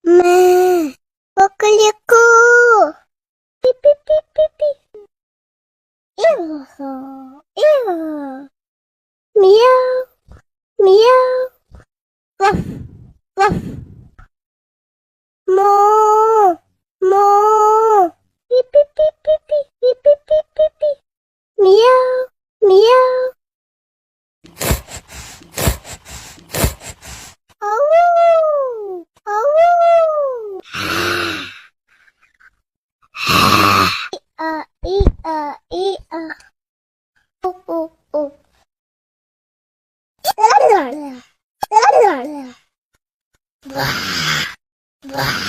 엄마, 먹으려고. 삐삐삐삐삐. 이어, 이어. 미야우, 미야우. 워프, 워프. 뭐, 뭐. 삐삐삐삐삐, 삐삐삐삐삐. 미야우, 미야우. 아우, 아우. 이아, 이아. 뽀뽀뽀. 라라라라. 라라라라. 와, 와.